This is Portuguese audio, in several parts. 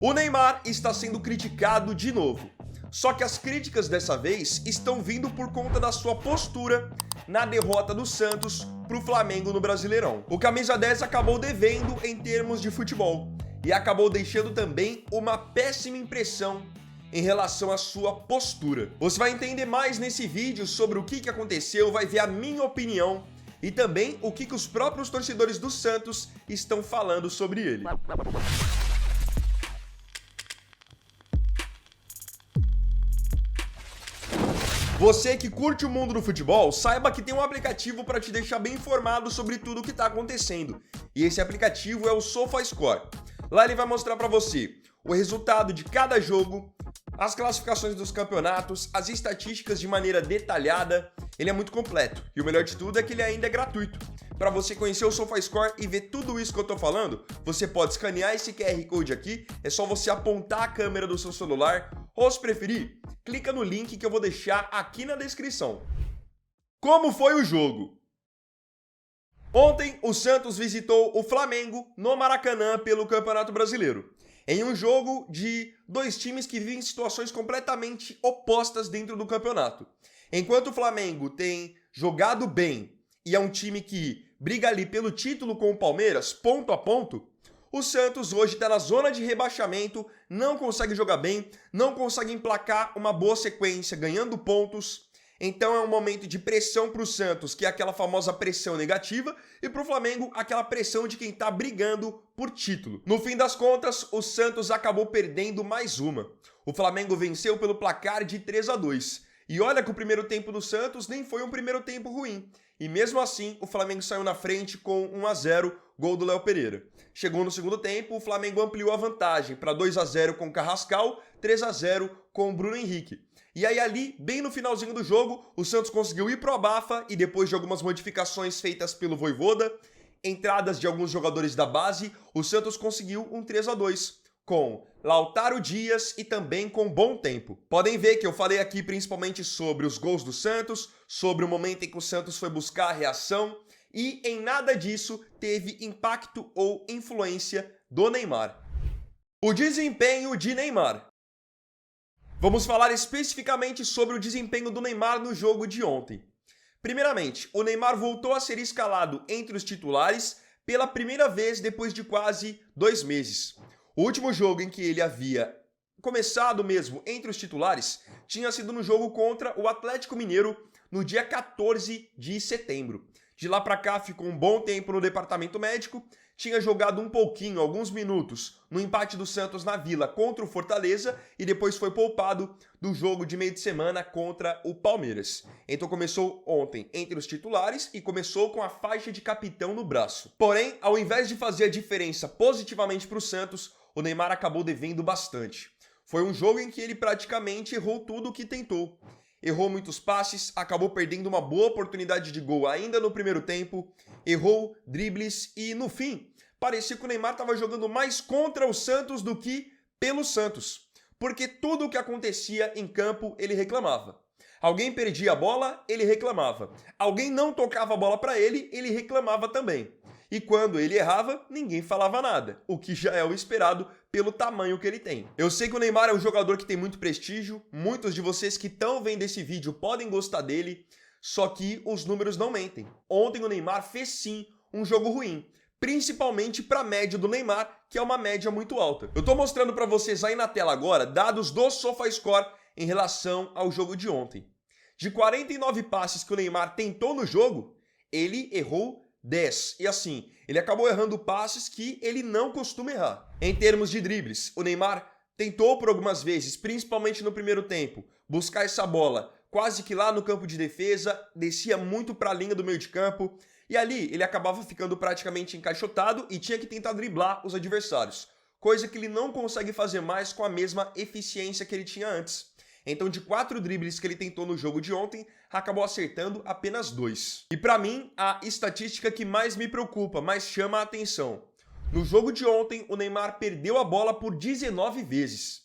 O Neymar está sendo criticado de novo. Só que as críticas dessa vez estão vindo por conta da sua postura na derrota do Santos para o Flamengo no Brasileirão. O camisa 10 acabou devendo em termos de futebol e acabou deixando também uma péssima impressão em relação à sua postura. Você vai entender mais nesse vídeo sobre o que aconteceu, vai ver a minha opinião e também o que os próprios torcedores do Santos estão falando sobre ele. Você que curte o mundo do futebol, saiba que tem um aplicativo para te deixar bem informado sobre tudo o que está acontecendo. E esse aplicativo é o SofaScore. Lá ele vai mostrar para você o resultado de cada jogo, as classificações dos campeonatos, as estatísticas de maneira detalhada. Ele é muito completo e o melhor de tudo é que ele ainda é gratuito. Para você conhecer o SofaScore e ver tudo isso que eu tô falando, você pode escanear esse QR Code aqui, é só você apontar a câmera do seu celular ou, se preferir, clica no link que eu vou deixar aqui na descrição. Como foi o jogo? Ontem, o Santos visitou o Flamengo no Maracanã pelo Campeonato Brasileiro, em um jogo de dois times que vivem situações completamente opostas dentro do campeonato. Enquanto o Flamengo tem jogado bem e é um time que briga ali pelo título com o Palmeiras, ponto a ponto, o Santos hoje está na zona de rebaixamento, não consegue jogar bem, não consegue emplacar uma boa sequência, ganhando pontos. Então é um momento de pressão para o Santos, que é aquela famosa pressão negativa, e para o Flamengo, aquela pressão de quem está brigando por título. No fim das contas, o Santos acabou perdendo mais uma. O Flamengo venceu pelo placar de 3-2. E olha que o primeiro tempo do Santos nem foi um primeiro tempo ruim. E mesmo assim, o Flamengo saiu na frente com 1-0, gol do Léo Pereira. Chegou no segundo tempo, o Flamengo ampliou a vantagem para 2-0 com o Carrascal, 3-0 com o Bruno Henrique. E aí ali, bem no finalzinho do jogo, o Santos conseguiu ir pro abafa e depois de algumas modificações feitas pelo Vojvoda, entradas de alguns jogadores da base, o Santos conseguiu um 3-2. Com Lautaro Dias e também com Bom Tempo. Podem ver que eu falei aqui principalmente sobre os gols do Santos, sobre o momento em que o Santos foi buscar a reação, e em nada disso teve impacto ou influência do Neymar. O desempenho de Neymar. Vamos falar especificamente sobre o desempenho do Neymar no jogo de ontem. Primeiramente, o Neymar voltou a ser escalado entre os titulares pela primeira vez depois de quase 2 meses. O último jogo em que ele havia começado mesmo entre os titulares tinha sido no jogo contra o Atlético Mineiro no dia 14 de setembro. De lá para cá ficou um bom tempo no departamento médico, tinha jogado um pouquinho, alguns minutos, no empate do Santos na Vila contra o Fortaleza e depois foi poupado do jogo de meio de semana contra o Palmeiras. Então começou ontem entre os titulares e começou com a faixa de capitão no braço. Porém, ao invés de fazer a diferença positivamente para o Santos, o Neymar acabou devendo bastante. Foi um jogo em que ele praticamente errou tudo o que tentou. Errou muitos passes, acabou perdendo uma boa oportunidade de gol ainda no primeiro tempo, errou dribles e, no fim, parecia que o Neymar estava jogando mais contra o Santos do que pelo Santos. Porque tudo o que acontecia em campo, ele reclamava. Alguém perdia a bola, ele reclamava. Alguém não tocava a bola para ele, ele reclamava também. E quando ele errava, ninguém falava nada, o que já é o esperado pelo tamanho que ele tem. Eu sei que o Neymar é um jogador que tem muito prestígio, muitos de vocês que estão vendo esse vídeo podem gostar dele, só que os números não mentem. Ontem o Neymar fez sim um jogo ruim, principalmente para a média do Neymar, que é uma média muito alta. Eu tô mostrando para vocês aí na tela agora dados do SofaScore em relação ao jogo de ontem. De 49 passes que o Neymar tentou no jogo, ele errou 10. E assim, ele acabou errando passes que ele não costuma errar. Em termos de dribles, o Neymar tentou por algumas vezes, principalmente no primeiro tempo, buscar essa bola quase que lá no campo de defesa, descia muito para a linha do meio de campo, e ali ele acabava ficando praticamente encaixotado e tinha que tentar driblar os adversários, coisa que ele não consegue fazer mais com a mesma eficiência que ele tinha antes. Então, de 4 dribles que ele tentou no jogo de ontem, acabou acertando apenas 2. E para mim, a estatística que mais me preocupa, mais chama a atenção. No jogo de ontem, o Neymar perdeu a bola por 19 vezes.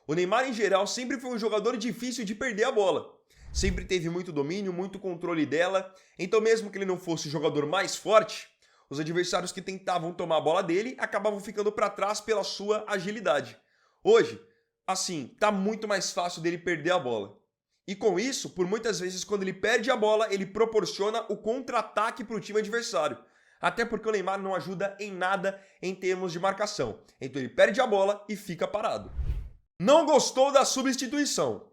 O Neymar, em geral, sempre foi um jogador difícil de perder a bola. Sempre teve muito domínio, muito controle dela. Então, mesmo que ele não fosse o jogador mais forte, os adversários que tentavam tomar a bola dele acabavam ficando para trás pela sua agilidade. Hoje, assim, tá muito mais fácil dele perder a bola. E com isso, por muitas vezes, quando ele perde a bola, ele proporciona o contra-ataque para o time adversário. Até porque o Neymar não ajuda em nada em termos de marcação. Então ele perde a bola e fica parado. Não gostou da substituição.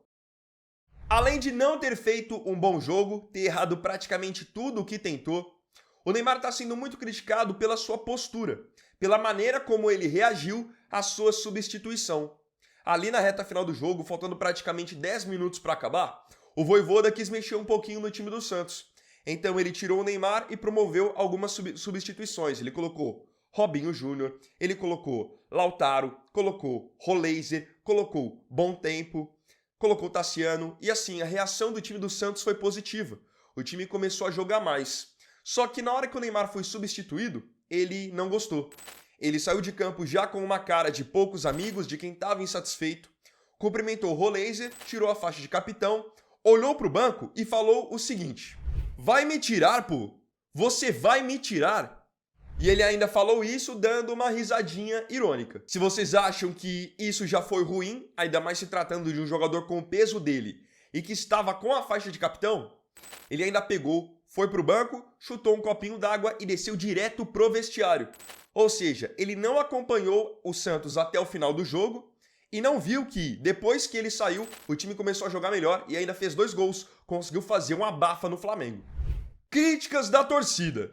Além de não ter feito um bom jogo, ter errado praticamente tudo o que tentou, o Neymar está sendo muito criticado pela sua postura, pela maneira como ele reagiu à sua substituição. Ali na reta final do jogo, faltando praticamente 10 minutos para acabar, o Vojvoda quis mexer um pouquinho no time do Santos. Então ele tirou o Neymar e promoveu algumas substituições. Ele colocou Robinho Júnior, ele colocou Lautaro, colocou Roleiser, colocou Bom Tempo, colocou Tassiano, e assim, a reação do time do Santos foi positiva. O time começou a jogar mais. Só que na hora que o Neymar foi substituído, ele não gostou. Ele saiu de campo já com uma cara de poucos amigos, de quem estava insatisfeito, cumprimentou o Roleiser, tirou a faixa de capitão, olhou para o banco e falou o seguinte: "Vai me tirar, pô? Você vai me tirar?" E ele ainda falou isso dando uma risadinha irônica. Se vocês acham que isso já foi ruim, ainda mais se tratando de um jogador com o peso dele e que estava com a faixa de capitão, ele ainda pegou, foi pro banco, chutou um copinho d'água e desceu direto pro vestiário. Ou seja, ele não acompanhou o Santos até o final do jogo e não viu que, depois que ele saiu, o time começou a jogar melhor e ainda fez 2 gols, conseguiu fazer uma abafa no Flamengo. Críticas da torcida.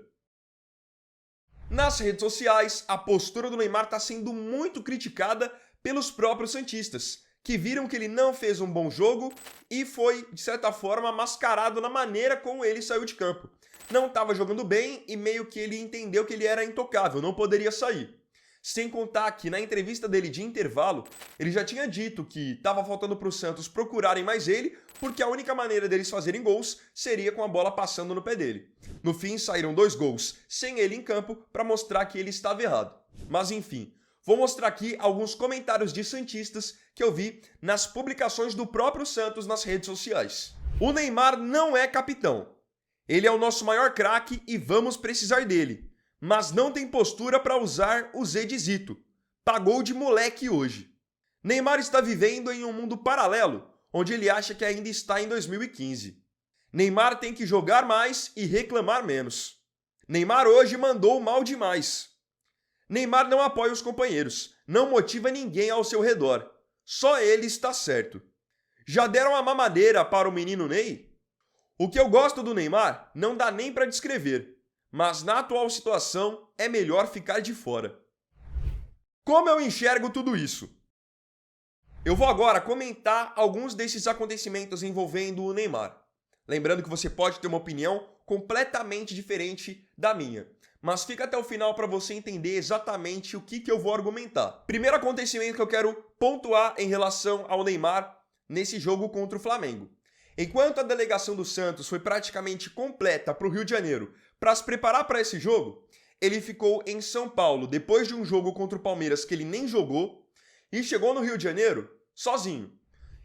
Nas redes sociais, a postura do Neymar está sendo muito criticada pelos próprios santistas, que viram que ele não fez um bom jogo e foi, de certa forma, mascarado na maneira como ele saiu de campo. Não estava jogando bem e meio que ele entendeu que ele era intocável, não poderia sair. Sem contar que na entrevista dele de intervalo, ele já tinha dito que estava faltando para o Santos procurarem mais ele, porque a única maneira deles fazerem gols seria com a bola passando no pé dele. No fim, saíram 2 gols sem ele em campo para mostrar que ele estava errado. Mas enfim, vou mostrar aqui alguns comentários de santistas que eu vi nas publicações do próprio Santos nas redes sociais. O Neymar não é capitão. Ele é o nosso maior craque e vamos precisar dele. Mas não tem postura para usar o Zedzito. Pagou de moleque hoje. Neymar está vivendo em um mundo paralelo, onde ele acha que ainda está em 2015. Neymar tem que jogar mais e reclamar menos. Neymar hoje mandou mal demais. Neymar não apoia os companheiros, não motiva ninguém ao seu redor. Só ele está certo. Já deram a mamadeira para o menino Ney? O que eu gosto do Neymar não dá nem para descrever. Mas na atual situação é melhor ficar de fora. Como eu enxergo tudo isso? Eu vou agora comentar alguns desses acontecimentos envolvendo o Neymar. Lembrando que você pode ter uma opinião completamente diferente da minha. Mas fica até o final para você entender exatamente o que eu vou argumentar. Primeiro acontecimento que eu quero pontuar em relação ao Neymar nesse jogo contra o Flamengo. Enquanto a delegação do Santos foi praticamente completa para o Rio de Janeiro para se preparar para esse jogo, ele ficou em São Paulo depois de um jogo contra o Palmeiras que ele nem jogou e chegou no Rio de Janeiro sozinho.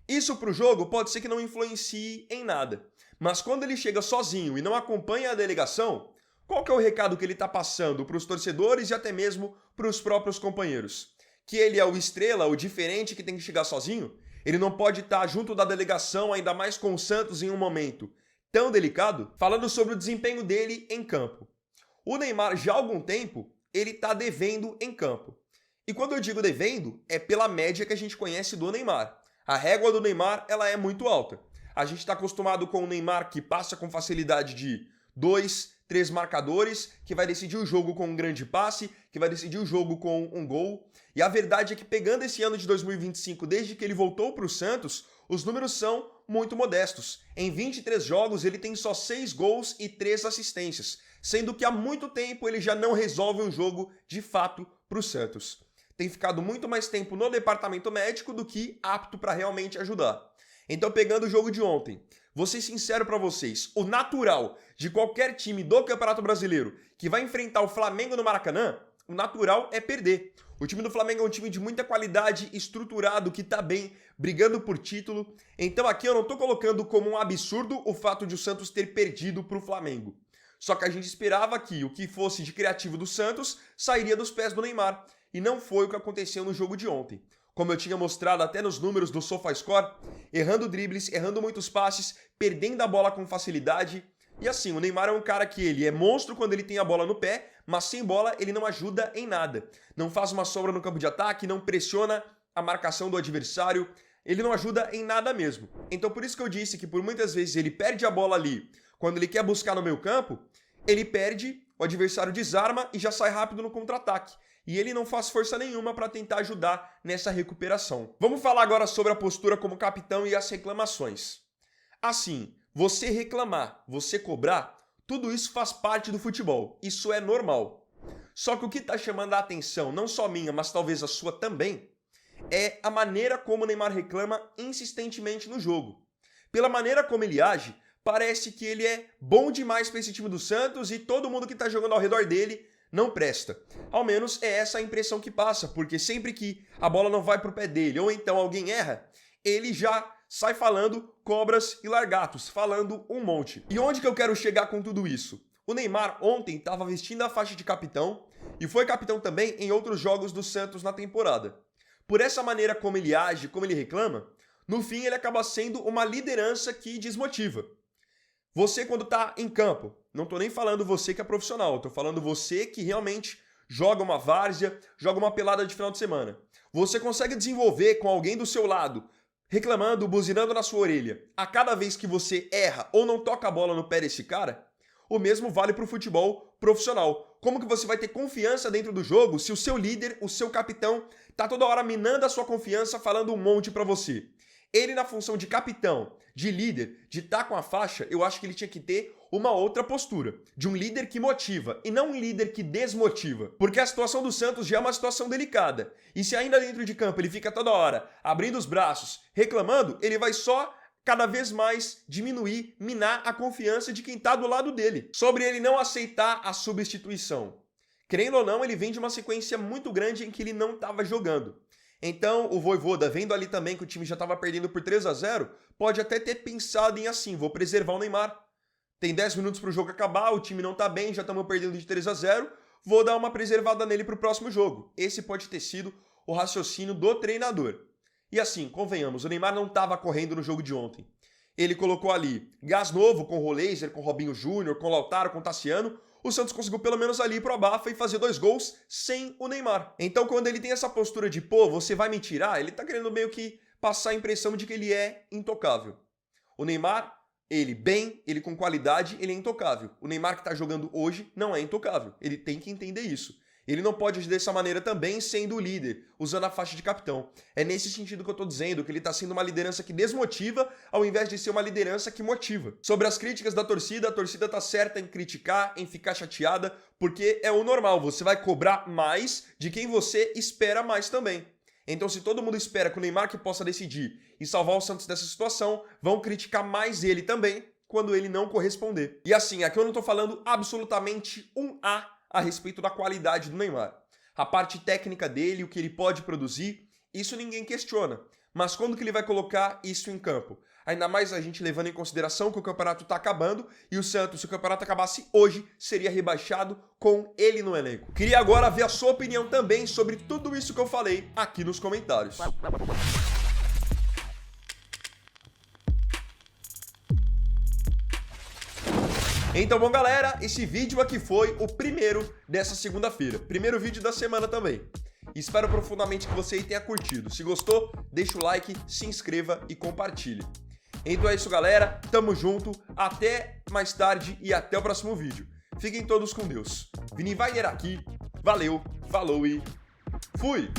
Isso para o jogo pode ser que não influencie em nada, mas quando ele chega sozinho e não acompanha a delegação, qual que é o recado que ele está passando para os torcedores e até mesmo para os próprios companheiros? Que ele é o estrela, o diferente que tem que chegar sozinho? Ele não pode estar junto da delegação, ainda mais com o Santos em um momento tão delicado? Falando sobre o desempenho dele em campo. O Neymar, já há algum tempo, ele está devendo em campo. E quando eu digo devendo, é pela média que a gente conhece do Neymar. A régua do Neymar, ela é muito alta. A gente está acostumado com o Neymar que passa com facilidade de 2, 3 marcadores, que vai decidir o jogo com um grande passe, que vai decidir o jogo com um gol. E a verdade é que pegando esse ano de 2025, desde que ele voltou para o Santos, os números são muito modestos. Em 23 jogos ele tem só 6 gols e 3 assistências, sendo que há muito tempo ele já não resolve um jogo de fato para o Santos. Tem ficado muito mais tempo no departamento médico do que apto para realmente ajudar. Então, pegando o jogo de ontem, vou ser sincero para vocês, o natural de qualquer time do Campeonato Brasileiro que vai enfrentar o Flamengo no Maracanã, o natural é perder. O time do Flamengo é um time de muita qualidade, estruturado, que tá bem, brigando por título. Então aqui eu não tô colocando como um absurdo o fato de o Santos ter perdido pro Flamengo. Só que a gente esperava que o que fosse de criativo do Santos sairia dos pés do Neymar. E não foi o que aconteceu no jogo de ontem. como eu tinha mostrado até nos números do SofaScore, errando dribles, errando muitos passes, perdendo a bola com facilidade. E assim, o Neymar é um cara que ele é monstro quando ele tem a bola no pé, mas sem bola ele não ajuda em nada. Não faz uma sombra no campo de ataque, não pressiona a marcação do adversário, ele não ajuda em nada mesmo. Então por isso que eu disse que por muitas vezes ele perde a bola ali, quando ele quer buscar no meio campo, ele perde, o adversário desarma e já sai rápido no contra-ataque. E ele não faz força nenhuma para tentar ajudar nessa recuperação. Vamos falar agora sobre a postura como capitão e as reclamações. Assim, você reclamar, você cobrar, tudo isso faz parte do futebol. Isso é normal. Só que o que está chamando a atenção, não só minha, mas talvez a sua também, é a maneira como o Neymar reclama insistentemente no jogo. Pela maneira como ele age, parece que ele é bom demais para esse time do Santos e todo mundo que está jogando ao redor dele não presta. Ao menos é essa a impressão que passa, porque sempre que a bola não vai pro pé dele ou então alguém erra, ele já sai falando cobras e largatos, falando um monte. E onde que eu quero chegar com tudo isso? O Neymar ontem estava vestindo a faixa de capitão e foi capitão também em outros jogos do Santos na temporada. Por essa maneira como ele age, como ele reclama, no fim ele acaba sendo uma liderança que desmotiva. Você quando tá em campo, não tô nem falando você que é profissional, tô falando você que realmente joga uma várzea, joga uma pelada de final de semana. Você consegue desenvolver com alguém do seu lado, reclamando, buzinando na sua orelha, a cada vez que você erra ou não toca a bola no pé desse cara? O mesmo vale para o futebol profissional. Como que você vai ter confiança dentro do jogo se o seu líder, o seu capitão, tá toda hora minando a sua confiança, falando um monte para você? Ele na função de capitão, de líder, de estar com a faixa, eu acho que ele tinha que ter uma outra postura, de um líder que motiva e não um líder que desmotiva. Porque a situação do Santos já é uma situação delicada. E se ainda dentro de campo ele fica toda hora abrindo os braços, reclamando, ele vai só cada vez mais diminuir, minar a confiança de quem está do lado dele. Sobre ele não aceitar a substituição. Querendo ou não, ele vem de uma sequência muito grande em que ele não estava jogando. Então, o Vojvoda, vendo ali também que o time já estava perdendo por 3-0, pode até ter pensado em assim, vou preservar o Neymar. Tem 10 minutos para o jogo acabar, o time não está bem, já estamos perdendo de 3-0, vou dar uma preservada nele para o próximo jogo. Esse pode ter sido o raciocínio do treinador. E assim, convenhamos, o Neymar não estava correndo no jogo de ontem. Ele colocou ali gás novo com o Roleiser, com o Robinho Júnior, com o Lautaro, com o Tassiano. O Santos conseguiu pelo menos ali ir pro abafa e fazer 2 gols sem o Neymar. Então quando ele tem essa postura de, pô, você vai me tirar, ele tá querendo meio que passar a impressão de que ele é intocável. O Neymar, ele bem, ele com qualidade, ele é intocável. O Neymar que tá jogando hoje não é intocável. Ele tem que entender isso. Ele não pode agir dessa maneira também sendo o líder, usando a faixa de capitão. É nesse sentido que eu tô dizendo, que ele tá sendo uma liderança que desmotiva, ao invés de ser uma liderança que motiva. Sobre as críticas da torcida, a torcida tá certa em criticar, em ficar chateada, porque é o normal, você vai cobrar mais de quem você espera mais também. Então se todo mundo espera que o Neymar que possa decidir e salvar o Santos dessa situação, vão criticar mais ele também, quando ele não corresponder. E assim, aqui eu não tô falando absolutamente um a respeito da qualidade do Neymar. A parte técnica dele, o que ele pode produzir, isso ninguém questiona. Mas quando que ele vai colocar isso em campo? Ainda mais a gente levando em consideração que o campeonato está acabando e o Santos, se o campeonato acabasse hoje, seria rebaixado com ele no elenco. Queria agora ver a sua opinião também sobre tudo isso que eu falei aqui nos comentários. Então, bom, galera, esse vídeo aqui foi o primeiro dessa segunda-feira. Primeiro vídeo da semana também. Espero profundamente que você tenha curtido. Se gostou, deixa o like, se inscreva e compartilhe. Então é isso, galera. Tamo junto. Até mais tarde e até o próximo vídeo. Fiquem todos com Deus. Vini Wagner aqui. Valeu, falou e fui!